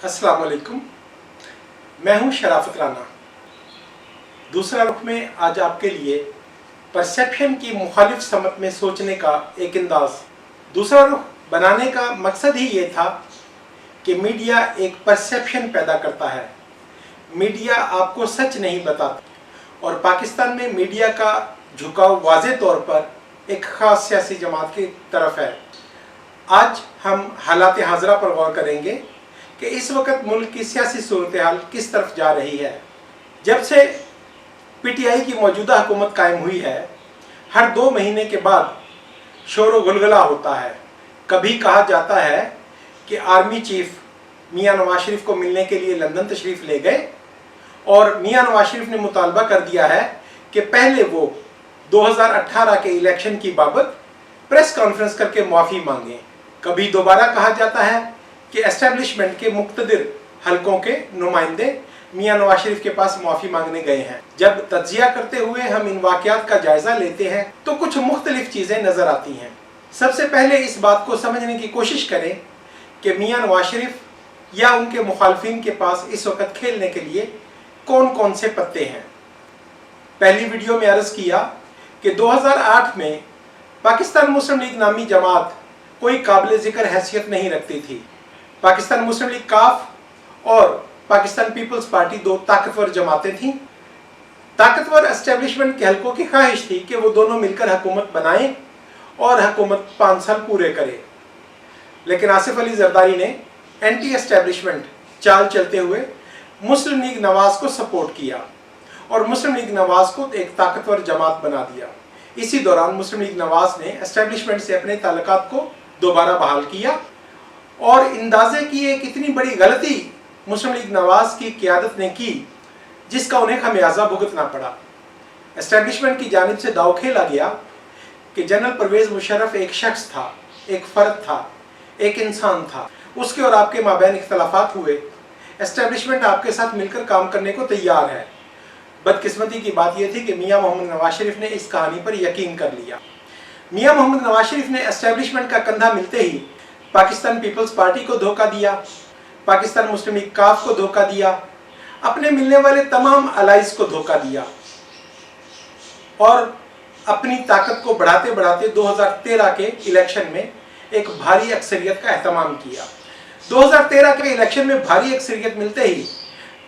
अस्सलाम वालेकुम। मैं हूं शराफत राना। दूसरा रुख में आज आपके लिए परसेप्शन की मुखालिफ समत में सोचने का एक अंदाज। दूसरा रुख बनाने का मकसद ही ये था कि मीडिया एक परसेप्शन पैदा करता है। मीडिया आपको सच नहीं बताता और पाकिस्तान में मीडिया का झुकाव वाज़े तौर पर एक ख़ास सियासी जमात की तरफ है। आज हम हालात हाज़रा पर गौर करेंगे कि इस वक्त मुल्क की सियासी सूरत हाल किस तरफ जा रही है। जब से पीटीआई की मौजूदा हुकूमत कायम हुई है, हर 2 महीने के बाद शोर व गुलगुला होता है। कभी कहा जाता है कि आर्मी चीफ मियां नवाज शरीफ को मिलने के लिए लंदन तशरीफ़ ले गए और मियां नवाज शरीफ ने मुतालबा कर दिया है कि पहले वो 2018 के इलेक्शन की बाबत प्रेस कॉन्फ्रेंस करके माफ़ी मांगें। कभी दोबारा कहा जाता है कि एस्टेब्लिशमेंट के मुख्तदिर हलकों के नुमाइंदे मियां नवाज शरीफ के पास माफ़ी मांगने गए हैं। जब तज्जिया करते हुए हम इन वाक़यात का जायज़ा लेते हैं तो कुछ मुख्तलिफ चीज़ें नज़र आती हैं। सबसे पहले इस बात को समझने की कोशिश करें कि मियां नवाज शरीफ या उनके मुखालफिन के पास इस वक्त खेलने के लिए कौन कौन से पत्ते हैं। पहली वीडियो में अर्ज़ किया कि 2008 में पाकिस्तान मुस्लिम लीग नामी जमात कोई काबिल ज़िक्र हैसियत नहीं रखती थी। पाकिस्तान मुस्लिम लीग काफ और पाकिस्तान पीपल्स पार्टी 2 ताकतवर जमातें थीं। ताकतवर एस्टेब्लिशमेंट के हलकों की ख्वाहिश थी कि वो दोनों मिलकर हुकूमत बनाएं और हुकूमत 5 साल पूरे करें। लेकिन आसिफ अली जरदारी ने एंटी एस्टेब्लिशमेंट चाल चलते हुए मुस्लिम लीग नवाज को सपोर्ट किया और मुस्लिम लीग नवाज को एक ताकतवर जमात बना दिया। इसी दौरान मुस्लिम लीग नवाज ने एस्टेब्लिशमेंट से अपने ताल्लुकात को दोबारा बहाल किया और अंदाजे की एक इतनी बड़ी गलती मुस्लिम लीग नवाज की क़यादत ने की जिसका उन्हें खमियाजा भुगतना पड़ा। एस्टेब्लिशमेंट की जानिब से दाव खेला गया कि जनरल परवेज़ मुशर्रफ एक शख्स था, एक फ़र्द था, एक इंसान था। उसके और आपके माबैन इख्तलाफात हुए। एस्टेब्लिशमेंट आपके साथ मिलकर काम करने को तैयार है। बदकिस्मती की बात यह थी कि मियां मोहम्मद नवाज शरीफ ने इस कहानी पर यकीन कर लिया। मियां मोहम्मद नवाज शरीफ ने एस्टेब्लिशमेंट का कंधा मिलते ही पाकिस्तान पीपल्स पार्टी को धोखा दिया, पाकिस्तान मुस्लिम लीग काफ को धोखा दिया, अपने मिलने वाले तमाम अलाइज को धोखा दिया और अपनी ताकत को बढ़ाते बढ़ाते 2013 के इलेक्शन में एक भारी अक्सरियत का एहतमाम किया। 2013 के इलेक्शन में भारी अक्सरियत मिलते ही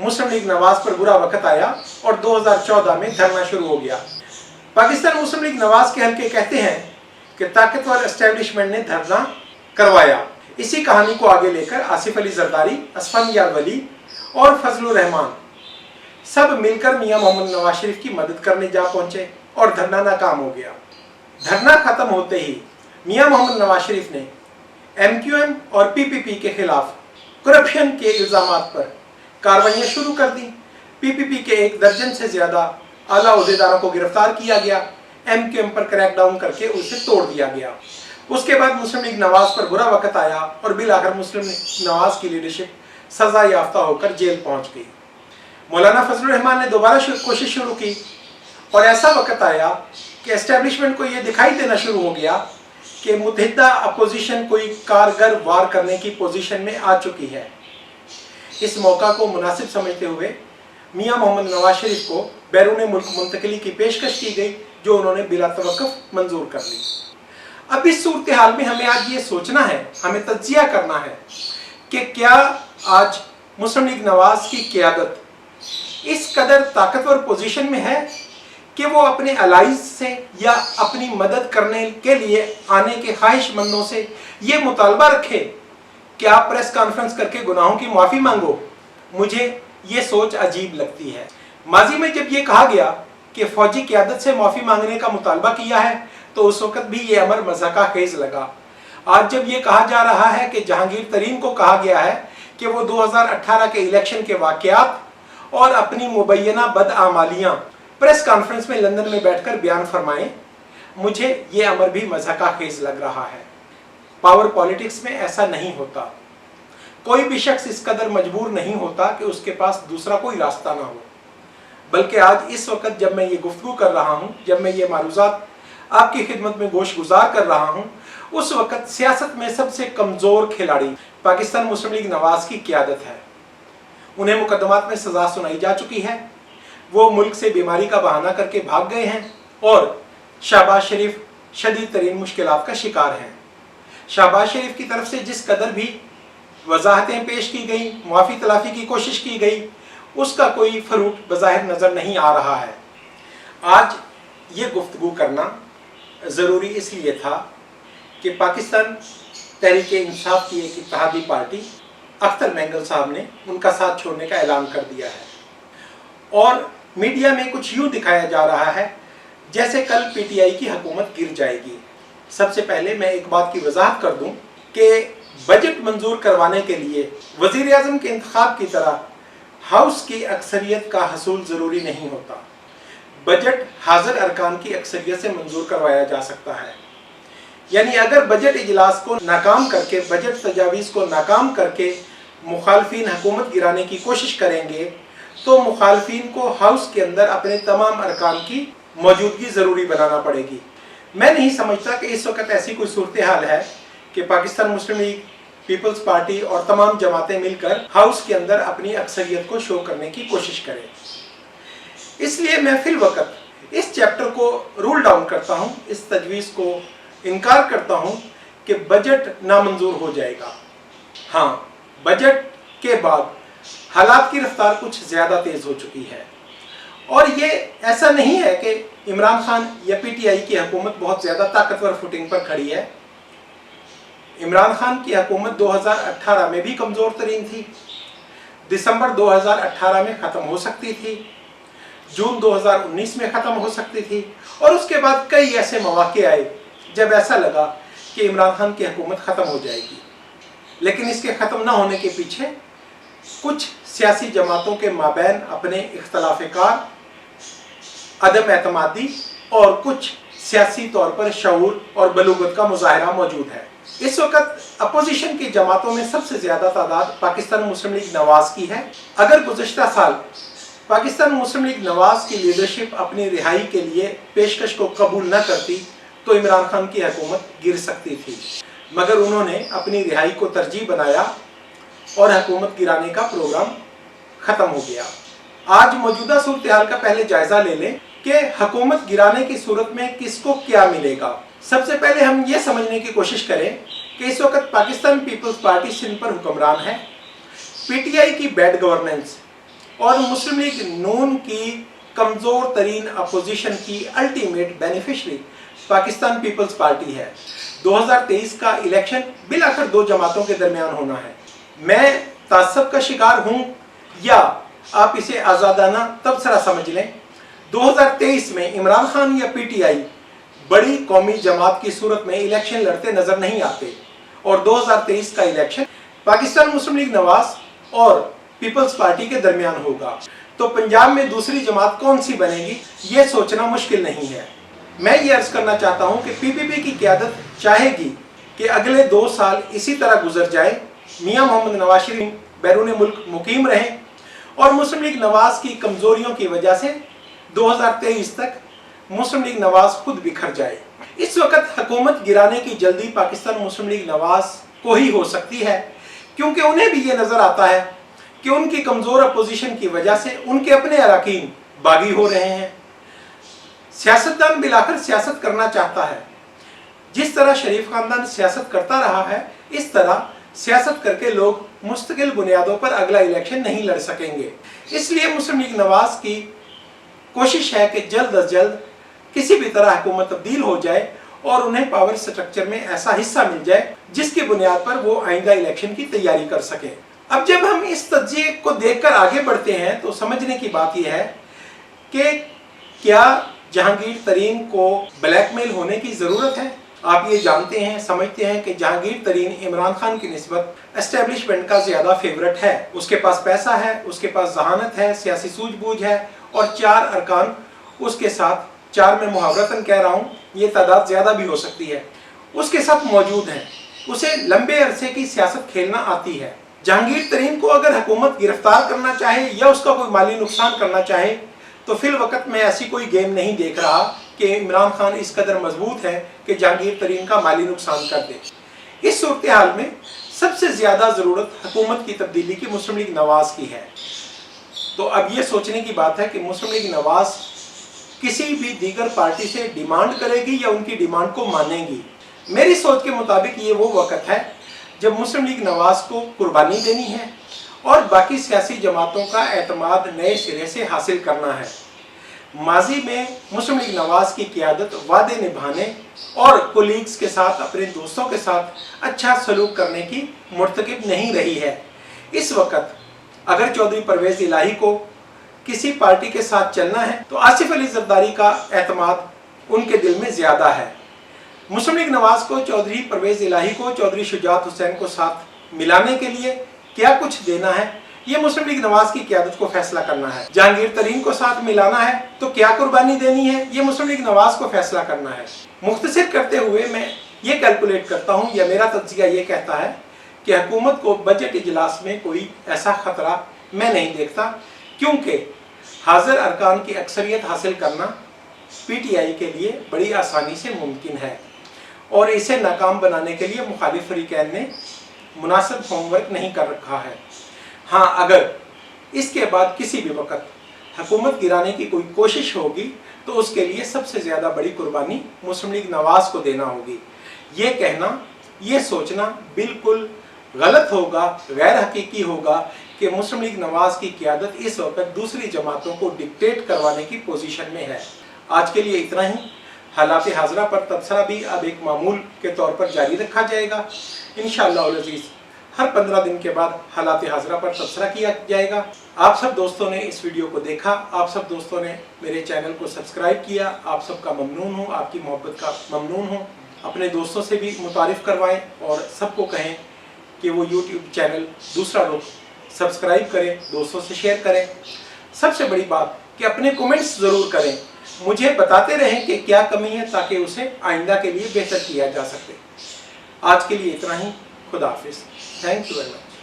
मुस्लिम लीग नवाज पर बुरा वक्त आया और 2014 में धरना शुरू हो गया। पाकिस्तान मुस्लिम लीग नवाज के हल्के कहते हैं कि ताकतवर एस्टेब्लिशमेंट ने धरना करवाया। इसी कहानी को आगे लेकर आसिफ अली जरदारी, असफानियाल वली और फजलुर रहमान सब मिलकर मियां मोहम्मद नवाज शरीफ की मदद करने जा पहुंचे और धरना नाकाम हो गया। धरना खत्म होते ही मियां मोहम्मद नवाज शरीफ ने MQM और PPP के खिलाफ करप्शन के इल्ज़ामात पर कार्रवाइयाँ शुरू कर दी। PPP के 1 दर्जन से ज़्यादा आला ओहदेदारों को गिरफ्तार किया गया। MQM पर क्रैकडाउन करके उसे तोड़ दिया गया। उसके बाद मुस्लिम लीग नवाज पर बुरा वक्त आया और बिलाखिर मुस्लिम लीग नवाज की लीडरशिप सज़ा याफ्ता होकर जेल पहुंच गई। मौलाना फजलुर रहमान ने दोबारा कोशिश शुरू की और ऐसा वक्त आया कि एस्टेब्लिशमेंट को यह दिखाई देना शुरू हो गया कि मुत्तहिदा अपोजिशन कोई कारगर वार करने की पोजीशन में आ चुकी है। इस मौका को मुनासिब समझते हुए मियां मोहम्मद नवाज शरीफ को बैरून मुल्क मुंतकली की पेशकश की गई, जो उन्होंने बिला तवक्कुफ मंजूर कर ली। अब इस सूरत हाल में हमें आज ये सोचना है, हमें तज्जिया करना है कि क्या आज मुस्लिम लीग नवाज की क़यादत इस कदर ताकतवर पोजीशन में है कि वो अपने अलाइज से या अपनी मदद करने के लिए आने के ख्वाहिशमंदों से ये मुतालबा रखे कि आप प्रेस कॉन्फ्रेंस करके गुनाहों की माफ़ी मांगो। मुझे ये सोच अजीब लगती है। माजी में जब ये कहा गया कि फ़ौजी क़यादत से माफ़ी मांगने का मुतालबा किया है तो उस वक़्त भी ये अमर मज़ाक़ा खेज़ लगा। आज जब ये कहा जा रहा है कि जहांगीर तरीन को कहा गया है कि वो 2018 के इलेक्शन के वाक़यात और अपनी मुबैना बदआमालियाँ प्रेस कॉन्फ्रेंस में लंदन में बैठकर बयान फरमाएं, मुझे ये अमर भी मज़ाक़ा खेज़ लग रहा है। पावर पॉलिटिक्स में ऐसा नहीं होता। कोई भी शख्स इस कदर मजबूर नहीं होता कि उसके पास दूसरा कोई रास्ता ना हो। बल्कि आज इस वक्त जब मैं ये गुफ्तगू कर रहा हूँ, जब मैं ये मारूज़ात आपकी खिदमत में गोश गुजार कर रहा हूं, उस वक्त सियासत में सबसे कमजोर खिलाड़ी पाकिस्तान मुस्लिम लीग नवाज की क़यादत है। उन्हें मुकदमात में सजा सुनाई जा चुकी है, वो मुल्क से बीमारी का बहाना करके भाग गए हैं और शहबाज शरीफ शदीद तरीन मुश्किलात का शिकार हैं। शहबाज शरीफ की तरफ से जिस कदर भी वजाहतें पेश की गई, मुआफ़ी तलाफ़ी की कोशिश की गई, उसका कोई फरूट बज़ाहिर नज़र नहीं आ रहा है। आज ये गुफ्तगू करना ज़रूरी इसलिए था कि पाकिस्तान तहरीक-ए-इंसाफ की एक इत्तेहादी पार्टी अख्तर मैंगल साहब ने उनका साथ छोड़ने का ऐलान कर दिया है और मीडिया में कुछ यूँ दिखाया जा रहा है जैसे कल पीटीआई की हुकूमत गिर जाएगी। सबसे पहले मैं एक बात की वजाहत कर दूं कि बजट मंजूर करवाने के लिए वज़ीर आज़म के इंतखाब की तरह हाउस की अक्सरियत का हसूल ज़रूरी नहीं होता। बजट हाज़िर अरकान की अक्सरियत से मंजूर करवाया जा सकता है। यानी अगर बजट इजलास को नाकाम करके, बजट तजावीज़ को नाकाम करके मुखालफिन हुकूमत गिराने की कोशिश करेंगे तो मुखालफिन को हाउस के अंदर अपने तमाम अरकान की मौजूदगी ज़रूरी बनाना पड़ेगी। मैं नहीं समझता कि इस वक्त ऐसी कोई सूरत हाल है कि पाकिस्तान मुस्लिम लीग, पीपल्स पार्टी और तमाम जमातें मिलकर हाउस के अंदर अपनी अक्सरियत को शो करने की कोशिश करें। इसलिए मैं फिल वक्त इस चैप्टर को रूल डाउन करता हूँ, इस तजवीज़ को इनकार करता हूँ कि बजट नामंजूर हो जाएगा। हाँ, बजट के बाद हालात की रफ्तार कुछ ज़्यादा तेज़ हो चुकी है और ये ऐसा नहीं है कि इमरान खान या पीटीआई की हुकूमत बहुत ज़्यादा ताकतवर फुटिंग पर खड़ी है। इमरान खान की हुकूमत 2018 में भी कमज़ोर तरीन थी, दिसंबर 2018 में ख़त्म हो सकती थी, जून 2019 में ख़त्म हो सकती थी और उसके बाद कई ऐसे मौके आए जब ऐसा लगा कि इमरान खान की हुकूमत ख़त्म हो जाएगी। लेकिन इसके ख़त्म ना होने के पीछे कुछ सियासी जमातों के माबैन अपने इख्तलाफ़-ए-कार, अदम एतमादी और कुछ सियासी तौर पर शऊर और बलूगत का मुजाहरा मौजूद है। इस वक्त अपोजिशन की जमातों में सबसे ज़्यादा तादाद पाकिस्तान मुस्लिम लीग नवाज़ की है। अगर गुज़श्ता साल पाकिस्तान मुस्लिम लीग नवाज़ की लीडरशिप अपनी रिहाई के लिए पेशकश को कबूल न करती तो इमरान खान की हुकूमत गिर सकती थी, मगर उन्होंने अपनी रिहाई को तरजीह बनाया और हुकूमत गिराने का प्रोग्राम ख़त्म हो गया। आज मौजूदा सूरत हाल का पहले जायज़ा ले लें कि हुकूमत गिराने की सूरत में किसको क्या मिलेगा। सबसे पहले हम ये समझने की कोशिश करें कि इस वक्त पाकिस्तान पीपल्स पार्टी सिंध पर हुक्मरान है। पीटीआई की बैड गवर्नेंस और मुस्लिम लीग नून की कमज़ोर तरीन अपोजिशन की अल्टीमेट बेनिफिशरी पाकिस्तान पीपल्स पार्टी है। 2023 का इलेक्शन बिलाखिर दो जमातों के दरमियान होना है। मैं तासब का शिकार हूँ या आप इसे आज़ादाना तबसरा समझ लें, 2023 में इमरान खान या पीटीआई बड़ी कौमी जमात की सूरत में इलेक्शन लड़ते नज़र नहीं आते और 2023 का इलेक्शन पाकिस्तान मुस्लिम लीग नवाज और पीपल्स पार्टी के दरमियान होगा। तो पंजाब में दूसरी जमात कौन सी बनेगी ये सोचना मुश्किल नहीं है। मैं ये अर्ज़ करना चाहता हूँ कि पीपीपी की क़यादत चाहेगी कि अगले 2 साल इसी तरह गुजर जाए, मियाँ मोहम्मद नवाज शरीफ बैरून मुल्क मुकीम रहें और मुस्लिम लीग नवाज की कमज़ोरियों की वजह से 2023 तक मुस्लिम लीग नवाज खुद बिखर जाए। इस वक्त हुकूमत गिराने की जल्दी पाकिस्तान मुस्लिम लीग नवाज को ही हो सकती है, क्योंकि उन्हें भी ये नज़र आता है कि उनकी कमज़ोर अपोजिशन की वजह से उनके अपने अरकान बागी हो रहे हैं। सियासतदान बिलाकर सियासत करना चाहता है। जिस तरह शरीफ खानदान सियासत करता रहा है, इस तरह सियासत करके लोग मुस्तकिल बुनियादों पर अगला इलेक्शन नहीं लड़ सकेंगे। इसलिए मुस्लिम लीग नवाज की कोशिश है कि जल्द अज जल्द किसी भी तरह हुकूमत तब्दील हो जाए और उन्हें पावर स्ट्रक्चर में ऐसा हिस्सा मिल जाए जिसकी बुनियाद पर वो आइंदा इलेक्शन की तैयारी कर सकें। अब जब हम इस तज्ज़िये को देखकर आगे बढ़ते हैं तो समझने की बात यह है कि क्या जहांगीर तरीन को ब्लैकमेल होने की ज़रूरत है। आप ये जानते हैं, समझते हैं कि जहांगीर तरीन इमरान खान की निस्बत एस्टेब्लिशमेंट का ज़्यादा फेवरेट है। उसके पास पैसा है, उसके पास जहानत है, सियासी सूझबूझ है और 4 अरकान उसके साथ, 4 में मुहावरतन कह रहा हूँ, ये तादाद ज़्यादा भी हो सकती है, उसके साथ मौजूद हैं। उसे लंबे अरसे की सियासत खेलना आती है। जहांगीर तरीन को अगर हुकूमत गिरफ्तार करना चाहे या उसका कोई माली नुकसान करना चाहे तो फिल वक्त में ऐसी कोई गेम नहीं देख रहा कि इमरान खान इस कदर मजबूत है कि जहांगीर तरीन का माली नुकसान कर दे। इस सूरत हाल में सबसे ज़्यादा ज़रूरत हुकूमत की तब्दीली की मुस्लिम लीग नवाज की है। तो अब ये सोचने की बात है कि मुस्लिम लीग नवाज किसी भी दीगर पार्टी से डिमांड करेगी या उनकी डिमांड को मानेगी। मेरी सोच के मुताबिक ये वो वक्त है जब मुस्लिम लीग नवाज को कुर्बानी देनी है और बाकी सियासी जमातों का एतमाद नए सिरे से हासिल करना है। माजी में मुस्लिम लीग नवाज की क़ियादत वादे निभाने और कोलीग्स के साथ, अपने दोस्तों के साथ अच्छा सलूक करने की मुर्तकिब नहीं रही है। इस वक्त अगर चौधरी परवेज़ इलाही को किसी पार्टी के साथ चलना है तो आसिफ अली जरदारी का एतमाद उनके दिल में ज़्यादा है। मुस्लिम लीग नवाज को चौधरी परवेज़ इलाही को चौधरी शुजात हुसैन को साथ मिलाने के लिए क्या कुछ देना है, ये मुस्लिम लीग नवाज की क़ियादत को फैसला करना है। जहांगीर तरीन को साथ मिलाना है तो क्या कुर्बानी देनी है, ये मुस्लिम लीग नवाज को फैसला करना है। मुख्तसर करते हुए मैं ये कैलकुलेट करता हूँ, या मेरा तज्ज़िया ये कहता है कि हुकूमत को बजट इजलास में कोई ऐसा ख़तरा मैं नहीं देखता, क्योंकि हाजिर अरकान की अक्सरियत हासिल करना PTI के लिए बड़ी आसानी से मुमकिन है और इसे नाकाम बनाने के लिए मुखालिफ फरीकैन ने मुनासिब होमवर्क नहीं कर रखा है। हाँ, अगर इसके बाद किसी भी वक्त हुकूमत गिराने की कोई कोशिश होगी तो उसके लिए सबसे ज़्यादा बड़ी कुर्बानी मुस्लिम लीग नवाज को देना होगी। ये कहना, ये सोचना बिल्कुल गलत होगा, गैर हकीकी होगा कि मुस्लिम लीग नवाज की क़ियादत इस वक्त दूसरी जमातों को डिक्टेट करवाने की पोजीशन में है। आज के लिए इतना ही। हालात हाज़रा पर तबसरा भी अब एक मामूल के तौर पर जारी रखा जाएगा। इंशाअल्लाह उल अज़ीज़ हर 15 दिन के बाद हालात हाज़रा पर तबसरा किया जाएगा। आप सब दोस्तों ने इस वीडियो को देखा, आप सब दोस्तों ने मेरे चैनल को सब्सक्राइब किया, आप सबका ममनून हूँ, आपकी मोहब्बत का ममनून हूँ। अपने दोस्तों से भी मुतारिफ़ करवाएं और सबको कहें कि वो YouTube चैनल दूसरा रुख सब्सक्राइब करें, दोस्तों से शेयर करें। सबसे बड़ी बात कि अपने कमेंट्स ज़रूर करें, मुझे बताते रहें कि क्या कमी है ताकि उसे आइंदा के लिए बेहतर किया जा सके। आज के लिए इतना ही। खुदा हाफिज़। Thank you very much.